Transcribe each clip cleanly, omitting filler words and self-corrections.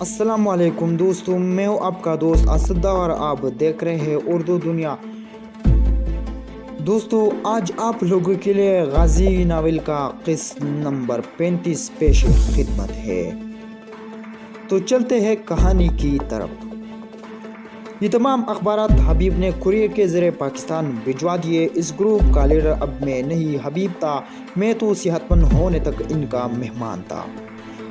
अस्सलाम वालेकुम दोस्तों, मैं हूँ आपका दोस्त असदा और आप देख रहे हैं उर्दू दुनिया। दोस्तों, आज आप लोगों के लिए गाजी नावल का किस्त नंबर 35 पेश खिदमत है। तो चलते हैं कहानी की तरफ। ये तमाम अखबारात हबीब ने कुरियर के ज़रिए पाकिस्तान भिजवा दिए। इस ग्रुप का लीडर अब मैं नहीं, हबीब था। मैं तो सेहतमंद होने तक इनका मेहमान था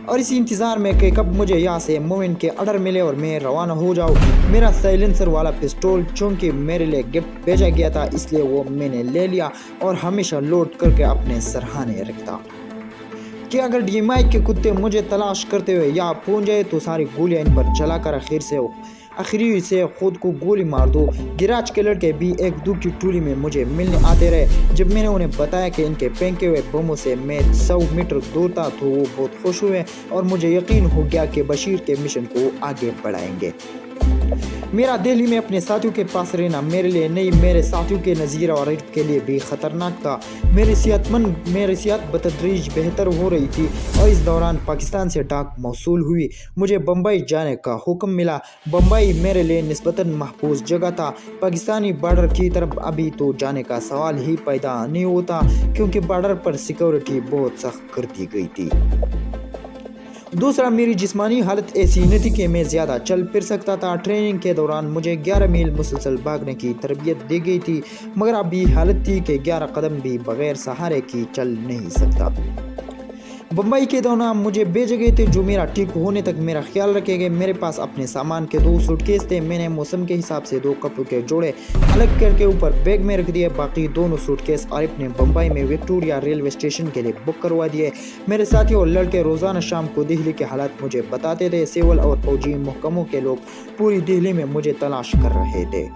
और इसी इंतज़ार में कि कब मुझे यहाँ से मोमिन के ऑर्डर मिले और मैं रवाना हो जाऊँ। मेरा साइलेंसर वाला पिस्टल चूँकि मेरे लिए गिफ्ट भेजा गया था, इसलिए वो मैंने ले लिया और हमेशा लोड करके अपने सरहाने रखता कि अगर डीएमआई के कुत्ते मुझे तलाश करते हुए यहाँ पहुँच जाए तो सारी गोलियाँ इन पर चलाकर आखिरी से खुद को गोली मार दो। गिराज के लड़के भी एक दो की टोली में मुझे मिलने आते रहे। जब मैंने उन्हें बताया कि इनके फेंके हुए बमों से मैं 100 मीटर दूर था तो वो बहुत खुश हुए और मुझे यकीन हो गया कि बशीर के मिशन को आगे बढ़ाएंगे। मेरा दिल्ली में अपने साथियों के पास रहना मेरे लिए नहीं, मेरे साथियों के नज़ीर और रिफ्त के लिए भी ख़तरनाक था। मेरी सेहत बतदरीज बेहतर हो रही थी और इस दौरान पाकिस्तान से डाक मौसूल हुई। मुझे बम्बई जाने का हुक्म मिला। बम्बई मेरे लिए निस्बतन महफूज जगह था। पाकिस्तानी बॉर्डर की तरफ अभी तो जाने का सवाल ही पैदा नहीं होता, क्योंकि बॉर्डर पर सिक्योरिटी बहुत सख्त कर दी गई थी। दूसरा, मेरी जिस्मानी हालत ऐसी नहीं थी कि मैं ज़्यादा चल फिर सकता था। ट्रेनिंग के दौरान मुझे 11 मील मुसलसल भागने की तरबियत दी गई थी, मगर अभी हालत थी कि 11 कदम भी बगैर सहारे की चल नहीं सकता। बम्बई के दौरान मुझे भेजे गए थे जो मेरा ठीक होने तक मेरा ख्याल रखेंगे। मेरे पास अपने सामान के 2 सूटकेस थे। मैंने मौसम के हिसाब से 2 कपड़ों के जोड़े अलग करके ऊपर बैग में रख दिए। बाकी दोनों सूटकेस आरिफ ने बम्बई में विक्टोरिया रेलवे स्टेशन के लिए बुक करवा दिए। मेरे साथी और लड़के रोज़ाना शाम को दिल्ली के हालात मुझे बताते थे। सिविल और फौजी महकमों के लोग पूरी दिल्ली में मुझे तलाश कर रहे थे।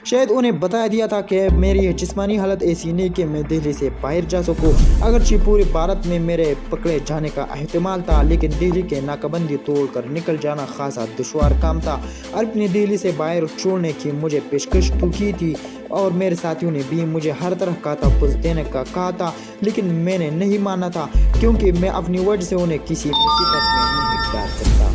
शायद उन्हें बता दिया था कि मेरी जिस्मानी हालत ऐसी नहीं कि मैं दिल्ली से बाहर जा सकूं। अगरचे पूरे भारत में मेरे पकड़े जाने का एहतिमाल था, लेकिन दिल्ली के नाकाबंदी तोड़कर निकल जाना खासा दुश्वार काम था। अपनी दिल्ली से बाहर छोड़ने की मुझे पेशकश तो की थी और मेरे साथियों ने भी मुझे हर तरह का तहफ़्फ़ुज़ देने का कहा था, लेकिन मैंने नहीं माना था, क्योंकि मैं अपनी वजह से उन्हें किसी मुसीबत में नहीं डाल सकता।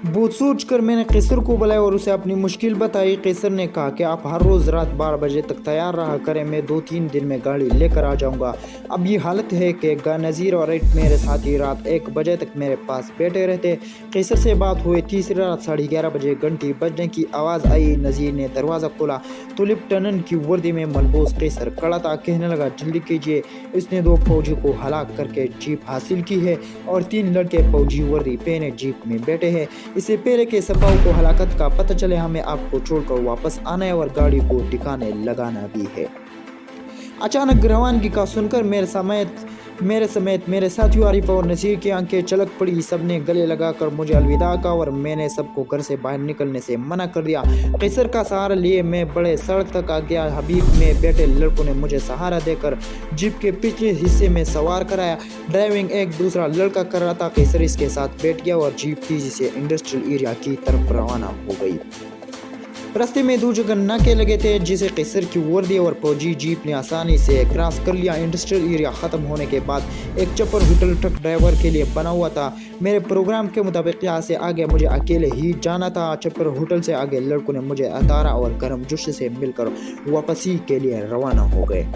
बहुत सोच कर मैंने कैसर को बुलाया और उसे अपनी मुश्किल बताई। कैसर ने कहा कि आप हर रोज़ रात 12 बजे तक तैयार रहा करें, मैं 2-3 दिन में गाड़ी लेकर आ जाऊंगा। अब ये हालत है कि नज़ीर और रेट मेरे साथी रात 1 बजे तक मेरे पास बैठे रहते। कैसर से बात हुई। तीसरी रात 11:30 बजे घंटी बजने की आवाज़ आई। नज़ीर ने दरवाज़ा खोला तो लेफ्टिनेंट की वर्दी में मलबूस कैसर खड़ा था। कहने लगा, जल्दी कीजिए, इसने 2 फौजी को हलाक करके जीप हासिल की है और 3 लड़के फौजी वर्दी पहने जीप में बैठे हैं। इससे पहले कि सपाओं को हलाकत का पता चले, हमें आपको छोड़कर वापस आना है और गाड़ी को ठिकाने लगाना भी है। अचानक रवानगी का सुनकर मेरे समेत मेरे साथियों आरिफ और नसीर की आंखें चलक पड़ी। सबने गले लगाकर मुझे अलविदा कहा और मैंने सबको घर से बाहर निकलने से मना कर दिया। कैसर का सहारा लिए मैं बड़े सड़क तक आ गया। हबीब में बैठे लड़कों ने मुझे सहारा देकर जीप के पिछले हिस्से में सवार कराया। ड्राइविंग एक दूसरा लड़का कर रहा था। कैसर इसके साथ बैठ गया और जीप तेजी से इंडस्ट्रियल एरिया की तरफ रवाना हो गई। रास्ते में 2 जगह नाके लगे थे, जिसे कैसर की वर्दी और फौजी जीप ने आसानी से क्रॉस कर लिया। इंडस्ट्रियल एरिया ख़त्म होने के बाद एक चप्पर होटल ट्रक ड्राइवर के लिए बना हुआ था। मेरे प्रोग्राम के मुताबिक यहाँ से आगे मुझे अकेले ही जाना था। चप्पर होटल से आगे लड़कों ने मुझे अतारा और गर्म जोश से मिलकर वापसी के लिए रवाना हो गए।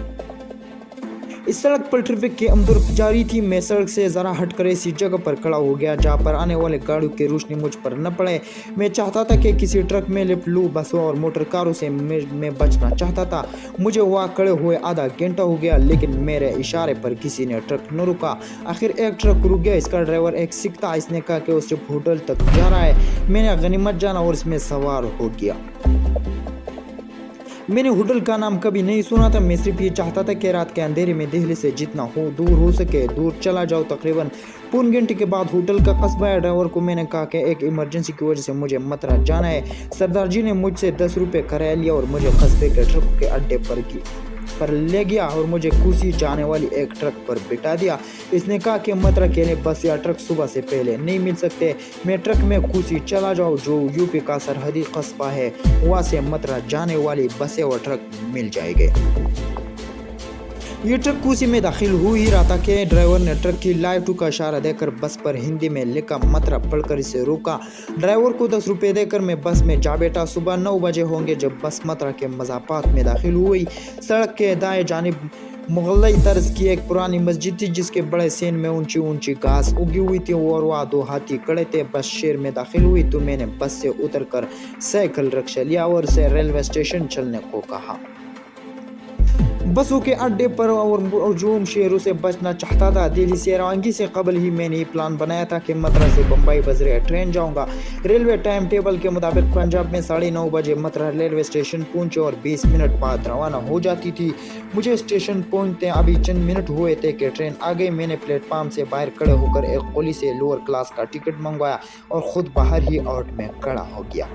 इस सड़क पर ट्रैफिक की आमदोर जारी थी। मैं सड़क से ज़रा हटकर ऐसी जगह पर खड़ा हो गया जहाँ पर आने वाले गाड़ियों की रोशनी मुझ पर न पड़े। मैं चाहता था कि किसी ट्रक में लिफ्ट लूँ। बसों और मोटर कारों से मैं बचना चाहता था। मुझे वहाँ खड़े हुए आधा घंटा हो गया, लेकिन मेरे इशारे पर किसी ने ट्रक न रुका। आखिर एक ट्रक रुक गया। इसका ड्राइवर एक सिख था। इसने कहा कि वो सिर्फ होटल तक जा रहा है। मैंने गनीमत जाना और इसमें सवार हो गया। मैंने होटल का नाम कभी नहीं सुना था। मैं सिर्फ ये चाहता था कि रात के अंधेरे में दिल्ली से जितना दूर हो सके दूर चला जाओ। तकरीबन पौन घंटे के बाद होटल का कस्बा है। ड्राइवर को मैंने कहा कि एक इमरजेंसी की वजह से मुझे मथुरा जाना है। सरदार जी ने मुझसे 10 रुपये किराया लिया और मुझे कस्बे के ट्रक के अड्डे पर ले गया और मुझे कुसी जाने वाली एक ट्रक पर बिठा दिया। इसने कहा कि मथुरा के लिए बस या ट्रक सुबह से पहले नहीं मिल सकते। मैं ट्रक में कुसी चला जाऊँ, जो यूपी का सरहदी कस्बा है। वहाँ से मथुरा जाने वाली बसें और ट्रक मिल जाएंगे। ये ट्रक कुसी में दाखिल हो ही रहा था कि ड्राइवर ने ट्रक की लाइटों का इशारा देकर बस पर हिंदी में लिखा मतरा पढ़कर इसे रोका। ड्राइवर को 10 रुपये देकर मैं बस में जा बैठा। सुबह 9 बजे होंगे जब बस मतरा के मज़ाफ़ात में दाखिल हुई। सड़क के दाएं जानिब मुगलई तर्ज की एक पुरानी मस्जिद थी जिसके बड़े सीन में ऊंची ऊंची घास उगी हुई थी और वहाँ 2 हाथी खड़े थे। बस शहर में दाखिल हुई तो मैंने बस से उतरकर साइकिल रिक्शा लिया और उसे रेलवे स्टेशन चलने को कहा। बसों के अड्डे पर और हजूम शहरों से बचना चाहता था। दिल्ली से रवानगी से कबल ही मैंने ये प्लान बनाया था कि मथुरा से बम्बई बजरे ट्रेन जाऊंगा। रेलवे टाइम टेबल के मुताबिक पंजाब में 9:30 बजे मथुरा रेलवे स्टेशन पहुंचे और 20 मिनट बाद रवाना हो जाती थी। मुझे स्टेशन पहुंचते अभी चंद मिनट हुए थे कि ट्रेन आ गई। मैंने प्लेटफार्म से बाहर खड़े होकर एक कुली से लोअर क्लास का टिकट मंगवाया और खुद बाहर ही आउट में खड़ा हो गया।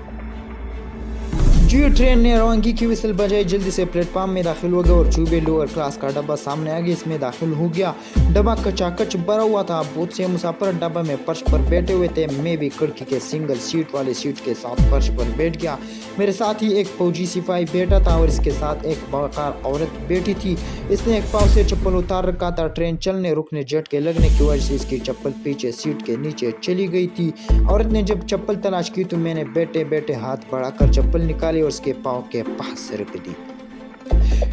जी ट्रेन ने रवानगी की विसल बजाई जल्दी से प्लेटफार्म में दाखिल हो गया और चूबे लोअर क्लास का डब्बा सामने आ गया, इसमें दाखिल हो गया। डब्बा कचाकच भरा हुआ था। बहुत से मुसाफिर डब्बा में फर्श पर बैठे हुए थे। मैं भी खिड़की के सिंगल सीट वाले सीट के साथ फर्श पर बैठ गया। मेरे साथ ही एक फौजी सिपाही बैठा था और इसके साथ एक बावकार औरत बैठी थी। इसने एक पाँव से चप्पल उतार रखा था। ट्रेन चलने रुकने झटके लगने की वजह से इसकी चप्पल पीछे सीट के नीचे चली गई थी। औरत ने जब चप्पल तलाश की तो मैंने बैठे बैठे हाथ बढ़ाकर चप्पल निकाली और उसके पाँव के पास रख दी।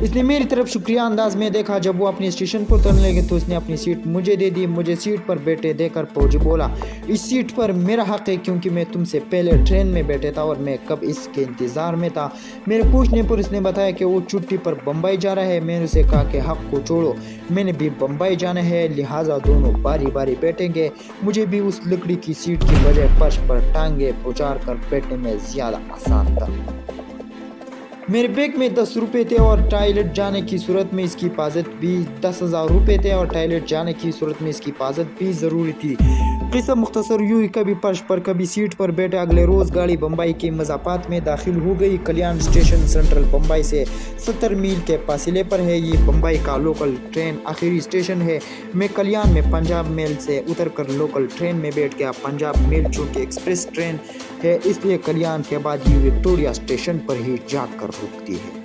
इसने मेरी तरफ शुक्रिया अंदाज में देखा। जब वो अपने स्टेशन पर उतरने लगे तो उसने अपनी सीट मुझे दे दी। मुझे सीट पर बैठे देकर फौजी बोला, इस सीट पर मेरा हक है क्योंकि मैं तुमसे पहले ट्रेन में बैठे था और मैं कब इसके इंतजार में था। मेरे पूछने पर उसने बताया कि वो छुट्टी पर बम्बई जा रहा है। मैंने उसे कहा कि हक को छोड़ो, मैंने भी बम्बई जाना है, लिहाजा दोनों बारी बारी बैठेंगे। मुझे भी उस लकड़ी की सीट की बजाय फर्श पर टांगे पुचार कर बैठने में ज्यादा आसान था। मेरे बैग में 10 रुपये थे और टॉयलेट जाने की सूरत में इसकी हिफाजत भी 10,000 रुपये थे और टॉयलेट जाने की सूरत में इसकी हिफाजत भी ज़रूरी थी। किस्सा मुख्तसर यूँ ही कभी फर्श पर कभी सीट पर बैठे। अगले रोज़ गाड़ी बम्बई के मज़ाफ़ात में दाखिल हो गई। कल्याण स्टेशन सेंट्रल बम्बई से 70 मील के फासले पर है। ये बम्बई का लोकल ट्रेन आखिरी स्टेशन है। मैं कल्याण में पंजाब मेल से उतरकर लोकल ट्रेन में बैठ गया। पंजाब मेल चूँकि एक्सप्रेस ट्रेन है इसलिए कल्याण के बाद ये विक्टोरिया स्टेशन पर ही जाकर रुकती है,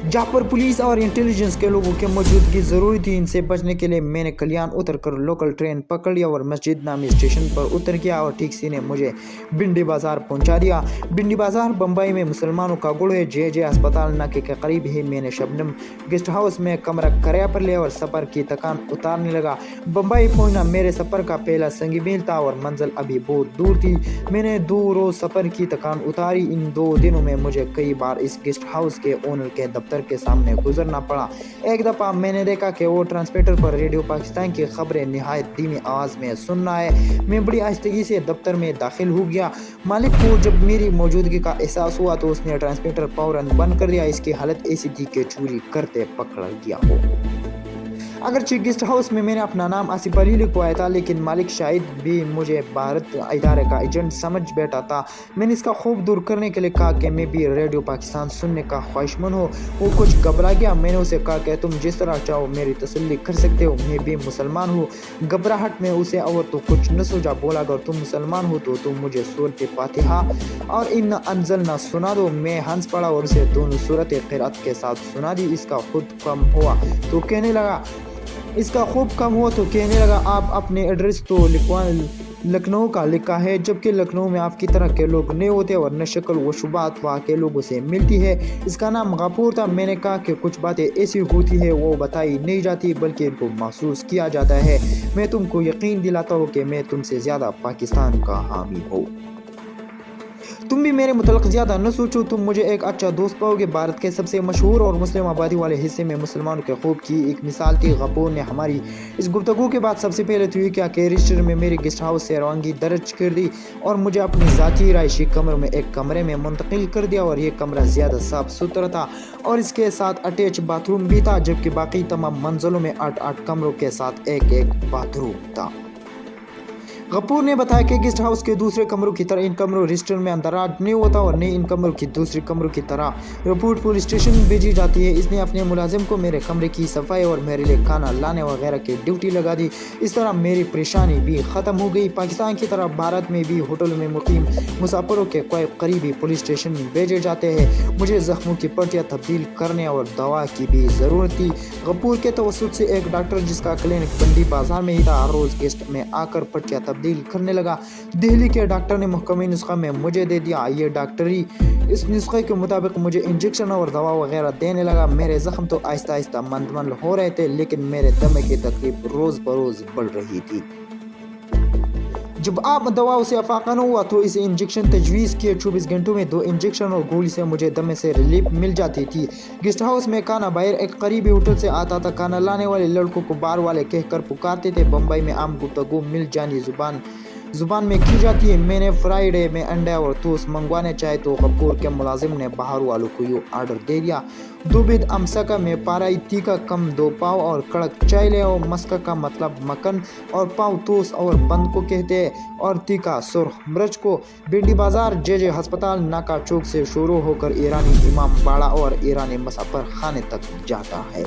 जहाँ पर पुलिस और इंटेलिजेंस के लोगों की मौजूदगी ज़रूरी थी। इनसे बचने के लिए मैंने कल्याण उतरकर लोकल ट्रेन पकड़ लिया और मस्जिद नामी स्टेशन पर उतर गया और ठीक ने मुझे भिंडी बाज़ार पहुंचा दिया। भिंडी बाज़ार बम्बई में मुसलमानों का गुड़ है। जे अस्पताल नाके के करीब ही मैंने शबनम गेस्ट हाउस में कमरा किराया पर लिया और सफ़र की थकान उतारने लगा। बम्बई पहुँचना मेरे सफ़र का पहला संगी मील था और मंजिल अभी बहुत दूर थी। मैंने 2 रोज़ सफ़र की थकान उतारी। इन 2 दिनों में मुझे कई बार इस गेस्ट हाउस के ओनर के दफ्तर के सामने गुजरना पड़ा। एक दफा मैंने देखा कि वो ट्रांसमीटर पर रेडियो पाकिस्तान की खबरें निहायत धीमी आवाज में सुन रहा है। मैं बड़ी आहिस्तगी से दफ्तर में दाखिल हो गया। मालिक को जब मेरी मौजूदगी का एहसास हुआ तो उसने ट्रांसमीटर फौरन बंद कर दिया। इसकी हालत ऐसी थी कि चोरी करते पकड़ा गया हो। अगरचे गेस्ट हाउस में मैंने अपना नाम आसिफ अली लिखवाया था लेकिन मालिक शायद भी मुझे भारत इदारे का एजेंट समझ बैठा था। मैंने इसका खौफ दूर करने के लिए कहा कि मैं भी रेडियो पाकिस्तान सुनने का ख्वाहिशमंद हूँ। वो कुछ घबरा गया। मैंने उसे कहा कि तुम जिस तरह चाहो मेरी तसल्ली कर सकते हो, मैं भी मुसलमान हूँ। घबराहट में उसे और तो कुछ न सूझा। बोला अगर तुम मुसलमान हो तो तुम मुझे सूरत फातिहा और इन अनज़लना सुना दो। मैं हंस पड़ा और उसे दोनों सूरत क़िरात के साथ सुना दी। इसका खूब कम हुआ तो कहने लगा आप अपने एड्रेस तो लखनऊ का लिखा है, जबकि लखनऊ में आपकी तरह के लोग नहीं होते और न शक्ल व शुबात वहाँ के लोगों से मिलती है। इसका नाम गफूर था। मैंने कहा कि कुछ बातें ऐसी होती है वो बताई नहीं जाती बल्कि इनको महसूस किया जाता है। मैं तुमको यकीन दिलाता हूँ कि मैं तुमसे ज़्यादा पाकिस्तान का हामी हूँ। तुम भी मेरे मुतल्लिक़ ज़्यादा न सोचो, तुम मुझे एक अच्छा दोस्त पाओगे। भारत के सबसे मशहूर और मुस्लिम आबादी वाले हिस्से में मुसलमानों के खूब की एक मिसाल थी। गफूर ने हमारी इस गुफ्तगू के बाद सबसे पहले तो ये क्या कि रजिस्टर में मेरी गेस्ट हाउस से रवानगी दर्ज कर दी और मुझे अपनी ज़ाती रायशी कमरे में एक कमरे में मुंतकिल कर दिया और ये कमरा ज़्यादा साफ सुथरा था और इसके साथ अटैच बाथरूम भी था, जबकि बाकी तमाम मंजिलों में 8-8 कमरों के साथ एक बाथरूम था। गफूर ने बताया कि गेस्ट हाउस के दूसरे कमरों की तरह इन कमरों रजिस्टर में अंदराज नहीं होता और नहीं इन कमरों की दूसरे कमरों की तरह रिपोर्ट पुलिस स्टेशन भेजी जाती है। इसने अपने मुलाजिम को मेरे कमरे की सफाई और मेरे लिए खाना लाने वगैरह की ड्यूटी लगा दी। इस तरह मेरी परेशानी भी ख़त्म हो गई। पाकिस्तान की तरह भारत में भी होटल में मुकीम मुसाफिरों के कोई करीबी पुलिस स्टेशन भेजे जाते हैं। मुझे जख्मों की पट्टियाँ तब्दील करने और दवा की भी ज़रूरत थी। गफूर के तवस्सुत से एक डॉक्टर जिसका क्लिनिक बंडी बाजार में ही था हर रोज़ गेस्ट में आकर पट्टियाँ तब्दील करने लगा। दिल्ली के डॉक्टर ने मुहकमी नुस्खा में मुझे दे दिया। ये डॉक्टरी इस नुस्खे के मुताबिक मुझे इंजेक्शन और दवा वगैरह देने लगा। मेरे जख्म तो आहिस्ता आहिस्ता मंद हो रहे थे, लेकिन मेरे दमे की तकलीफ रोज़ बरोज़ बढ़ रही थी। जब आप दवाओं से अफाकन हुआ तो इसे इंजेक्शन तजवीज़ किए। 24 घंटों में 2 इंजेक्शन और गोली से मुझे दमे से रिलीफ मिल जाती थी। गेस्ट हाउस में खाना बाहर एक करीबी होटल से आता था। खाना लाने वाले लड़कों को बार वाले कहकर पुकारते थे। बम्बई में आम गुफ्तगू मिल जानी जुबान में की जाती है। मैंने फ्राइडे में अंडा और टोस्ट मंगवाने चाहे तो गफूर के मुलाजिम ने बाहर वालों को यूँ आर्डर दे दिया। 2 बिद अमसका में पाराई तीखा कम 2 पाव और कड़क चाय ले और मस्का का मतलब मक्खन और पाव टोस्ट और बंद को कहते हैं और तीखा सुर्ख मिर्च को। भिंडी बाजार जे अस्पताल नाका चौक से शुरू होकर ईरानी इमाम बाड़ा और ईरानी मुसाफिर खाने तक जाता है।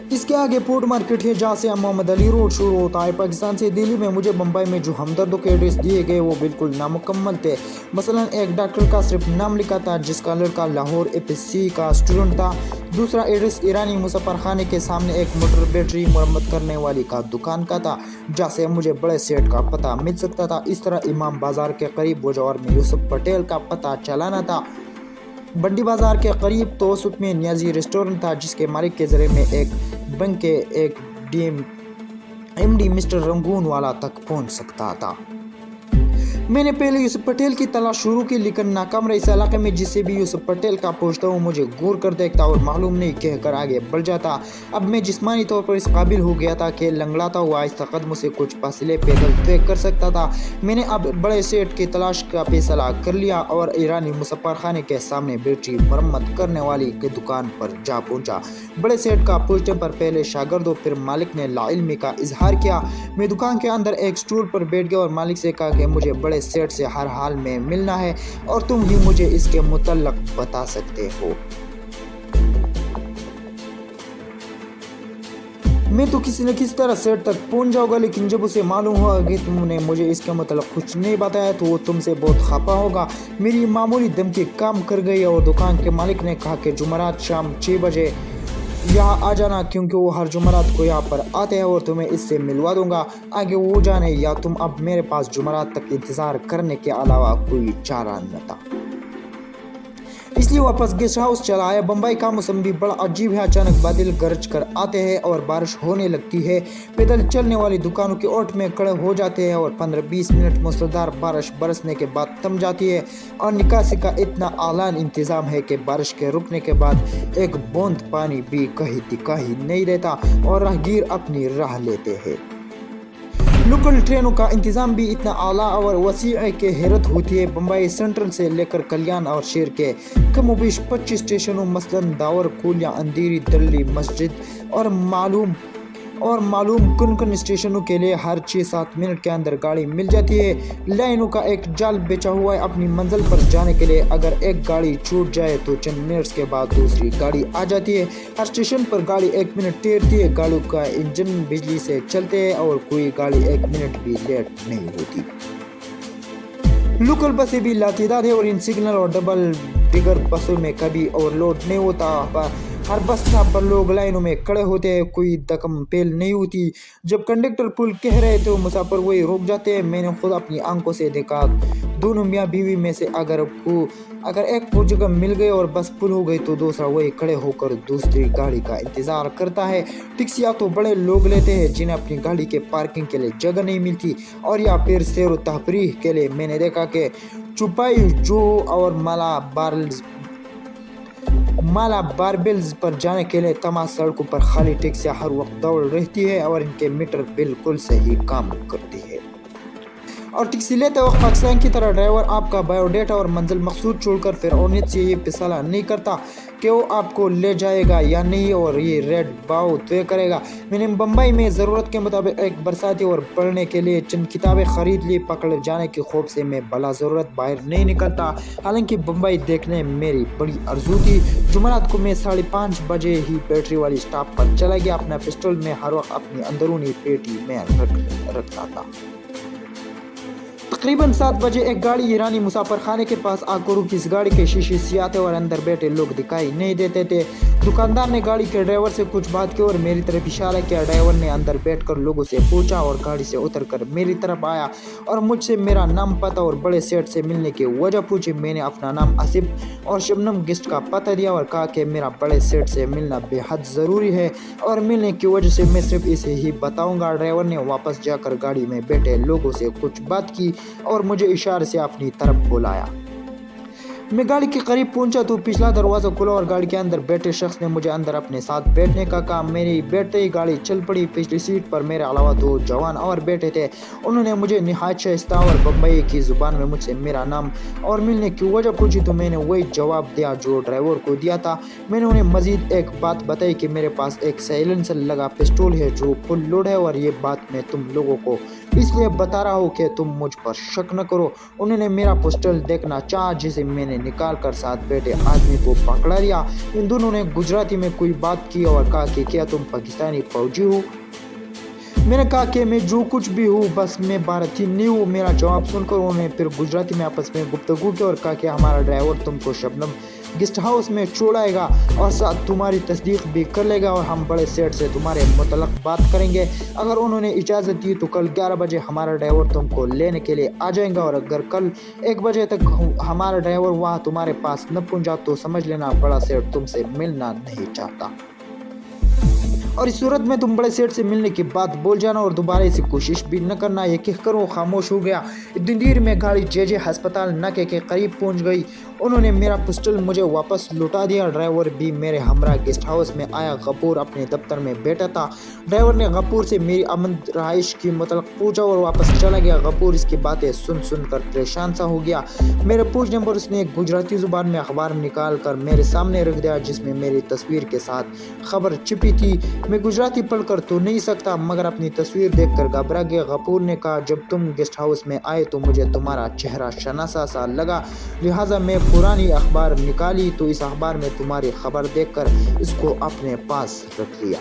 इसके आगे पोर्ट मार्केट है जहाँ से मोहम्मद अली रोड शुरू होता है। पाकिस्तान से दिल्ली में मुझे बम्बई में जो हमदर्दों के एड्रेस दिए गए वो बिल्कुल नामुकम्मल थे। मसलन एक डॉक्टर का सिर्फ नाम लिखा था जिसका लड़का लाहौर FSC का स्टूडेंट था। दूसरा एड्रेस ईरानी मुसाफिर खाने के सामने एक मोटर बैटरी मरम्मत करने वाली का दुकान का था जहाँ से मुझे बड़े सेठ का पता मिल सकता था। इस तरह इमाम बाजार के करीब बुजौर में यूसुफ पटेल का पता चलाना था। बंडी बाजार के करीब तवस्सुत में नियाजी रेस्टोरेंट था जिसके मालिक के जरिए में एक बैंक के एक MD मिस्टर रंगून वाला तक पहुंच सकता था। मैंने पहले यूसुफ पटेल की तलाश शुरू की, लेकिन नाकाम रही। इस इलाके में जिससे भी यूसुफ पटेल का पूछता हूँ मुझे घूर कर देखता और मालूम नहीं कहकर आगे बढ़ जाता। अब मैं जिस्मानी तौर पर इस काबिल हो गया था कि लंगड़ाता हुआ आहिस्ता कदमों से कुछ फासले पैदल तय कर सकता था। मैंने अब बड़े सेठ की तलाश का फैसला कर लिया और ईरानी मुसाफिर खाने के सामने बैटरी मरम्मत करने वाली की दुकान पर जा पहुंचा। बड़े सेठ का पूछने पर पहले शागिर्दों फिर मालिक ने लाइल्मी का इजहार किया। मैं दुकान के अंदर एक स्टूल पर बैठ गया और मालिक से कहा कि मुझे बड़े सेठ से हर हाल में मिलना है और तुम ही मुझे इसके मुतल्लक बता सकते हो। मैं तो किसी न किसी तरह सेठ तक पहुंच जाऊंगा, लेकिन जब उसे मालूम हुआ कि तुमने मुझे इसके मुतल्लक कुछ नहीं बताया तो वो तुमसे बहुत खफा होगा। मेरी मामूली धमकी काम कर गई और दुकान के मालिक ने कहा कि जुमेरात शाम 6 बजे यहाँ आ जाना, क्योंकि वो हर जुमेरात को यहाँ पर आते हैं और तुम्हें इससे मिलवा दूंगा। आगे वो जाने या तुम। अब मेरे पास जुमेरात तक इंतजार करने के अलावा कोई चारा न था, इसलिए वापस गेस्ट हाउस चला आया। बम्बई का मौसम भी बड़ा अजीब है। अचानक बादल गरज कर आते हैं और बारिश होने लगती है। पैदल चलने वाली दुकानों के ओट में खड़े हो जाते हैं और 15-20 मिनट मूसलाधार बारिश बरसने के बाद थम जाती है और निकासी का इतना आलान इंतजाम है कि बारिश के रुकने के बाद एक बूंद पानी भी कहीं दिखाई नहीं देता और राहगीर अपनी राह लेते हैं। लोकल ट्रेनों का इंतज़ाम भी इतना आला और वसी है कि हैरत होती है। बम्बई सेंट्रल से लेकर कल्याण और शहर के कमोबेश 25 स्टेशनों मसलन दावर, कोलिया, अंधेरी, दिल्ली मस्जिद और मालूम कन स्टेशनों के लिए हर 6-7 मिनट के अंदर गाड़ी मिल जाती है। लाइनों का एक जाल बिछा हुआ है अपनी मंजिल पर जाने के लिए। अगर एक गाड़ी छूट जाए तो चंद मिनट्स के बाद दूसरी गाड़ी आ जाती है। हर स्टेशन पर गाड़ी 1 मिनट ठहरती है। गाड़ियों का इंजन बिजली से चलते हैं और कोई गाड़ी 1 मिनट भी लेट नहीं होती। लोकल बसें भी लातेदार है और इन सिग्नल और डबल डिगर बसों में कभी ओवरलोड नहीं होता। हर बस स्टॉप पर लोग लाइनों में खड़े होते हैं, कोई दकम पेल नहीं होती। जब कंडक्टर पुल कह रहे तो मुसाफिर वही रुक जाते हैं। मैंने खुद अपनी आंखों से देखा। दोनों मियाँ बीवी में से अगर एक को जगह मिल गई और बस पुल हो गई तो दूसरा वही खड़े होकर दूसरी गाड़ी का इंतजार करता है। टैक्सियाँ तो बड़े लोग लेते हैं जिन्हें अपनी गाड़ी के पार्किंग के लिए जगह नहीं मिलती, और या फिर सैर व तफरीह के लिए मैंने देखा कि चुपाई जो और माला बारबेल्स पर जाने के लिए तमाम सड़कों पर खाली टैक्सियाँ हर वक्त दौड़ रहती है और इनके मीटर बिल्कुल सही काम करती है। और टैक्सी लेते वक्त पाकिस्तान की तरह ड्राइवर आपका बायोडाटा और मंजिल मकसूद छोड़कर फिरौनियत से ये फैसला नहीं करता कि वो आपको ले जाएगा या नहीं और ये रेड बाव तय करेगा। मैंने बम्बई में ज़रूरत के मुताबिक एक बरसाती और पढ़ने के लिए चंद किताबें खरीद ली। पकड़े जाने के खौफ से मैं बला ज़रूरत बाहर नहीं निकलता, हालांकि बम्बई देखने मेरी बड़ी आरज़ू थी। जुमेरात को मैं 5:30 बजे ही बैटरी वाली स्टॉप पर चला गया। अपना पिस्टल में हर वक्त अपनी अंदरूनी पेटी में रखता था। तकरीबन 7 बजे एक गाड़ी ईरानी मुसाफिर खाने के पास आकर रुकी। इस गाड़ी के शीशे सियाह थे और अंदर बैठे लोग दिखाई नहीं देते थे। दुकानदार ने गाड़ी के ड्राइवर से कुछ बात की और मेरी तरफ इशारा किया। ड्राइवर ने अंदर बैठकर लोगों से पूछा और गाड़ी से उतरकर मेरी तरफ आया और मुझसे मेरा नाम, पता और बड़े सेठ से मिलने की वजह पूछी। मैंने अपना नाम आसिफ और शबनम गेस्ट का पता दिया और कहा कि मेरा बड़े सेठ से मिलना बेहद ज़रूरी है और मिलने की वजह से मैं सिर्फ इसे ही बताऊंगा। ड्राइवर ने वापस जाकर गाड़ी में बैठे लोगों से कुछ बात की और मुझे इशारे से अपनी तरफ बुलाया। मैं गाड़ी के करीब पहुंचा तो पिछला दरवाज़ा खुला और गाड़ी के अंदर बैठे शख्स ने मुझे अंदर अपने साथ बैठने का कहा। मेरी बैठते ही गाड़ी चल पड़ी। पिछली सीट पर मेरे अलावा 2 जवान और बैठे थे। उन्होंने मुझे निहायत शाइस्ता और बम्बई की ज़ुबान में मुझसे मेरा नाम और मिलने की वजह पूछी तो मैंने वही जवाब दिया जो ड्राइवर को दिया था। मैंने उन्हें मज़ीद एक बात बताई कि मेरे पास एक साइलेंसर लगा पिस्टल है जो फुल लोड है और ये बात मैं तुम लोगों को इसलिए बता रहा हूँ कि तुम मुझ पर शक न करो। उन्होंने मेरा पिस्टल देखना चाहा जिसे मैंने निकाल कर साथ बैठे आदमी को पकड़ा लिया। इन दोनों ने गुजराती में कोई बात की और कहा कि क्या तुम पाकिस्तानी फौजी हो? मैंने कहा कि मैं जो कुछ भी हूँ, बस मैं भारतीय नहीं हूँ। मेरा जवाब सुनकर उन्होंने फिर गुजराती में आपस में गुफ्तगू की और कहा कि हमारा ड्राइवर तुमको शबनम गेस्ट हाउस में छोड़ाएगा और साथ तुम्हारी तस्दीक भी कर लेगा और हम बड़े सेठ से तुम्हारे मुतल्लक बात करेंगे। अगर उन्होंने इजाज़त दी तो कल 11 बजे हमारा ड्राइवर तुमको लेने के लिए आ जाएगा और अगर कल 1 बजे तक हमारा ड्राइवर वहाँ तुम्हारे पास न पहुँचा तो समझ लेना बड़ा सेठ तुमसे मिलना नहीं चाहता और इस सूरत में तुम बड़े सेठ से मिलने की बात बोल जाना और दोबारा इसे कोशिश भी न करना। ये कहकर वो खामोश हो गया। इतनी देर में गाड़ी जे अस्पताल नाके के करीब पहुंच गई। उन्होंने मेरा पिस्टल मुझे वापस लौटा दिया। ड्राइवर भी मेरे हमरा गेस्ट हाउस में आया। गफूर अपने दफ्तर में बैठा था। ड्राइवर ने गफूर से मेरी अमन रहाइश की मतलब पूछा और वापस चला गया। गफूर इसकी बातें सुन कर परेशान सा हो गया। मेरे पूछने पर उसने एक गुजराती जुबान में अखबार निकाल कर मेरे सामने रख दिया जिसमें मेरी तस्वीर के साथ खबर छिपी थी। मैं गुजराती पढ़कर तो नहीं सकता मगर अपनी तस्वीर देखकर घबरा गया। गफूर ने कहा जब तुम गेस्ट हाउस में आए तो मुझे तुम्हारा चेहरा शनासा सा लगा, लिहाजा मैं पुरानी अखबार निकाली तो इस अखबार में तुम्हारी खबर देखकर इसको अपने पास रख लिया।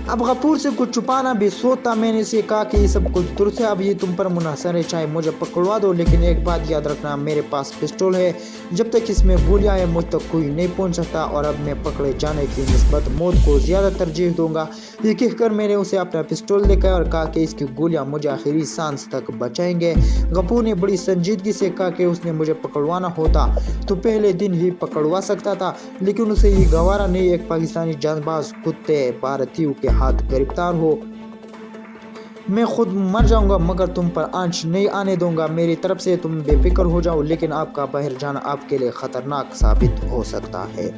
अब गफूर से कुछ छुपाना भी सोचता। मैंने इसे कहा कि ये सब कुछ दुरुस्त है, अब ये तुम पर मुनहसर है, चाहे मुझे पकड़वा दो लेकिन एक बात याद रखना, मेरे पास पिस्टल है। जब तक इसमें गोलियां है मुझ तक कोई नहीं पहुंच सकता और अब मैं पकड़े जाने की निस्बत मौत को ज़्यादा तरजीह दूंगा। ये कहकर मैंने उसे अपना पिस्टल दिखाया और कहा कि इसकी गोलियां मुझे आखिरी सांस तक बचाएंगे। गफूर ने बड़ी संजीदगी से कहा कि उसने मुझे पकड़वाना होता तो पहले दिन ही पकड़वा सकता था, लेकिन उसे ये गवारा नहीं एक पाकिस्तानी जानबाज कुत्ते भारतीयों के हाथ गिरफ्तार हो। मैं खुद मर जाऊंगा मगर तुम पर आंच नहीं आने दूंगा। मेरी तरफ से तुम बेफिक्र हो जाओ, लेकिन आपका बाहर जाना आपके लिए खतरनाक साबित हो सकता है।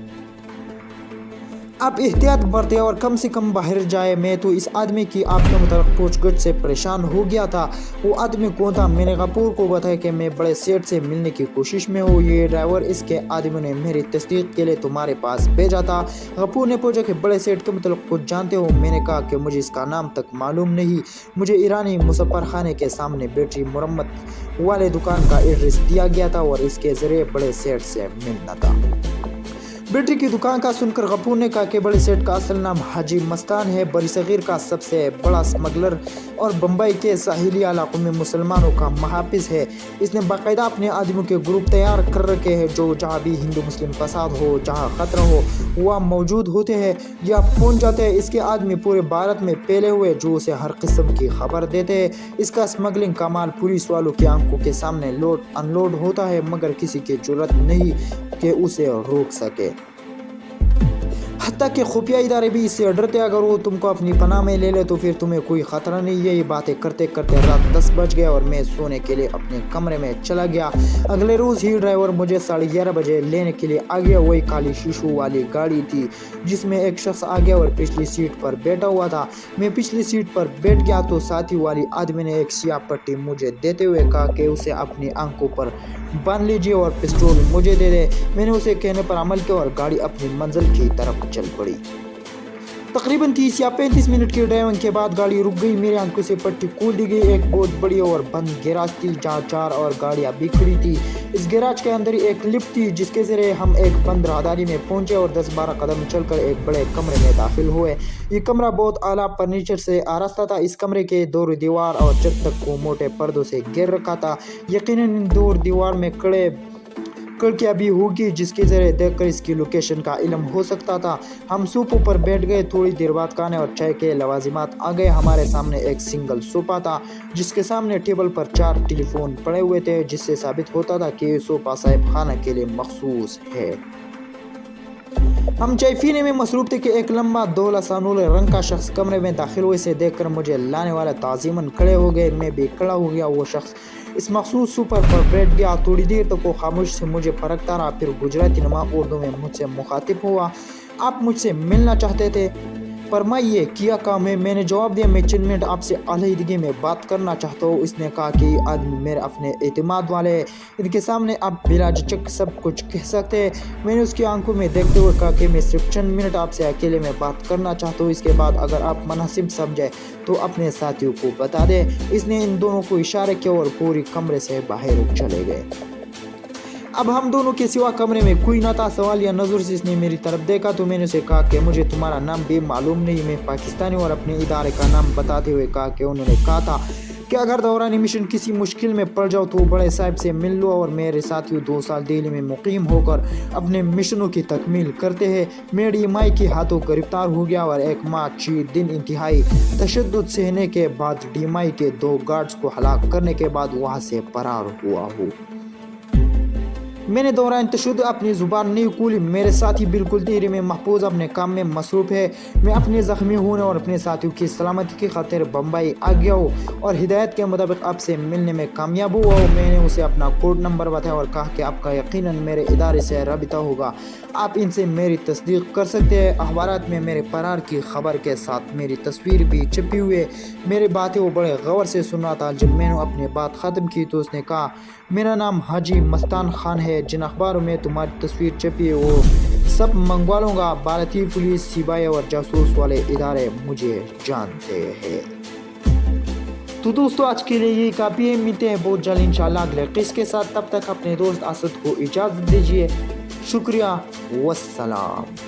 आप एहतियात बरतें और कम से कम बाहर जाए। मैं तो इस आदमी की आपके मुताबिक पूछगछ से परेशान हो गया था। वो आदमी कौन था? मैंने गफूर को बताया कि मैं बड़े सेठ से मिलने की कोशिश में हूँ। ये ड्राइवर इसके आदमी ने मेरी तस्दीक के लिए तुम्हारे पास भेजा था। गफूर ने पूछा कि बड़े सेठ के मुताबिक कुछ जानते हो? मैंने कहा कि मुझे इसका नाम तक मालूम नहीं। मुझे ईरानी मुसफ्फर खाने के सामने बैटरी मुरम्मत वाले दुकान का एड्रेस दिया गया था और इसके जरिए बड़े सेठ से मिलना था। बैटरी की दुकान का सुनकर गफूर ने कहा कि बड़े सेठ का असल नाम हाजी मस्तान है, बरीसगीर का सबसे बड़ा स्मगलर और बम्बई के साहिली इलाकों में मुसलमानों का महाफिज है। इसने बाकायदा अपने आदमियों के ग्रुप तैयार कर रखे हैं जो जहाँ भी हिंदू मुस्लिम फसाद हो, जहाँ खतरा हो वहाँ मौजूद होते हैं या पहुँच जाते हैं। इसके आदमी पूरे भारत में फैले हुए जो उसे हर किस्म की खबर देते हैं। इसका स्मगलिंग का माल पुलिस वालों की आंखों के सामने लोड अनलोड होता है मगर किसी की जरूरत नहीं कि उसे रोक सके। حتیٰ کہ خفیہ ادارے بھی اس سے ڈرتے، اگر وہ تم کو اپنی پناہ میں لے لے تو پھر تمہیں کوئی خطرہ نہیں ہے۔ یہ باتیں کرتے کرتے رات 10 بج گئے اور میں سونے کے لیے اپنے کمرے میں چلا گیا۔ اگلے روز ہی ڈرائیور مجھے 11:30 بجے لینے کے لیے آ گیا۔ وہی کالی شیشوں والی گاڑی تھی جس میں ایک شخص آگے اور پچھلی سیٹ پر بیٹھا ہوا تھا۔ میں پچھلی سیٹ پر بیٹھ گیا تو ساتھی والی آدمی نے ایک سیاہ پٹی مجھے دیتے ہوئے کہا کہ اسے اپنی آنکھوں پر باندھ لیجیے اور پسٹول مجھے دے دے۔ میں نے اسے کہنے پر عمل کیا اور گاڑی اپنی منزل کی طرف چل پڑی۔ تقریباً 30 یا 35 منٹ کی ڈرائیونگ کے بعد گاڑی رک گئی۔ میری آنکھوں سے پٹی کھول دی گئی۔ ایک بہت بڑی اور بند گیراج تھی جہاں 4 اور گاڑیاں بھی کھڑی تھی۔ اس گیراج کے اندر ایک لفٹ تھی جس کے ذریعے ہم ایک بند راہداری میں پہنچے اور 10-12 قدم چل کر ایک بڑے کمرے میں داخل ہوئے۔ یہ کمرہ بہت اعلیٰ فرنیچر سے آراستہ تھا۔ اس کمرے کے دور دیوار اور چھت تک کو موٹے پردوں سے گھیر رکھا تھا۔ یقیناً دور دیوار میں کھڑکیاں بھی ہوگی جس کے ذریعے دیکھ کر اس کی لوکیشن کا علم ہو سکتا تھا۔ ہم صوفوں پر بیٹھ گئے۔ تھوڑی دیر بعد کھانے اور چائے کے لوازمات آ گئے۔ ہمارے سامنے ایک سنگل صوفہ تھا جس کے سامنے ٹیبل پر 4 ٹیلی فون پڑے ہوئے تھے، جس سے ثابت ہوتا تھا کہ یہ صوفہ صاحب خانہ کے لیے مخصوص ہے۔ ہم چائے پینے میں مصروف تھے کہ ایک لمبا دھولا سانولے رنگ کا شخص کمرے میں داخل ہوئے۔ اسے دیکھ کر مجھے لانے والے تعظیماً کھڑے ہو گئے۔ میں بھی کھڑا ہو گیا۔ وہ شخص اس مخصوص صوفے پر بیٹھ گیا۔ تھوڑی دیر تک وہ خاموش سے مجھے پرکھتا رہا، پھر گجراتی نما اردو میں مجھ سے مخاطب ہوا۔ آپ مجھ سے ملنا چاہتے تھے؟ فرمائیے، کیا کام ہے؟ میں نے جواب دیا، میں چند منٹ آپ سے علیحدگی میں بات کرنا چاہتا ہوں۔ اس نے کہا کہ یہ آدمی میرے اپنے اعتماد والے ہیں، ان کے سامنے آپ بلا جھجک سب کچھ کہہ سکتے ہیں۔ میں نے اس کی آنکھوں میں دیکھتے ہوئے کہا کہ میں صرف چند منٹ آپ سے اکیلے میں بات کرنا چاہتا ہوں، اس کے بعد اگر آپ مناسب سمجھیں تو اپنے ساتھیوں کو بتا دیں۔ اس نے ان دونوں کو اشارہ کیا اور پوری کمرے سے باہر چلے گئے۔ اب ہم دونوں کے سوا کمرے میں کوئی نہ تھا۔ سوال یا نظر سے اس نے میری طرف دیکھا تو میں نے اسے کہا کہ مجھے تمہارا نام بھی معلوم نہیں۔ میں پاکستانی اور اپنے ادارے کا نام بتاتے ہوئے کہا کہ انہوں نے کہا تھا کہ اگر دوران مشن کسی مشکل میں پڑ جاؤ تو بڑے صاحب سے مل لو، اور میرے ساتھیوں 2 سال دہلی میں مقیم ہو کر اپنے مشنوں کی تکمیل کرتے ہیں۔ میں ڈی ایم آئی کے ہاتھوں گرفتار ہو گیا اور 1 ماہ 6 دن انتہائی تشدد سہنے کے بعد ڈی ایم آئی کے 2 گارڈز کو ہلاک کرنے کے بعد وہاں سے فرار ہوا ہوں۔ میں نے دوران تشدد اپنی زبان نہیں کھولی۔ میرے ساتھی بالکل دہلی میں محفوظ اپنے کام میں مصروف ہے۔ میں اپنے زخمی ہونے اور اپنے ساتھیوں کی سلامتی کی خاطر بمبئی آ گیا ہوں اور ہدایت کے مطابق آپ سے ملنے میں کامیاب ہوا ہوں۔ میں نے اسے اپنا کوڈ نمبر بتایا اور کہا کہ آپ کا یقیناً میرے ادارے سے رابطہ ہوگا، آپ ان سے میری تصدیق کر سکتے ہیں۔ اخبارات میں میرے فرار کی خبر کے ساتھ میری تصویر بھی چھپی ہوئی ہے۔ میری باتیں وہ بڑے غور سے سن رہا تھا۔ جب میں نے اپنی بات ختم کی تو اس نے کہا، میرا نام حاجی مستان خان ہے۔ جن اخباروں میں تمہاری تصویر چھپی ہے وہ سب منگوا لوں گا۔ بھارتی پولیس، سپاہی اور جاسوس والے ادارے مجھے جانتے ہیں۔ تو دوستو آج کے لیے یہی کافی ہے۔ ملتے ہیں بہت جلد انشاءاللہ اگلے قصے کے ساتھ۔ تب تک اپنے دوست اسد کو اجازت دیجیے۔ شکریہ، والسلام۔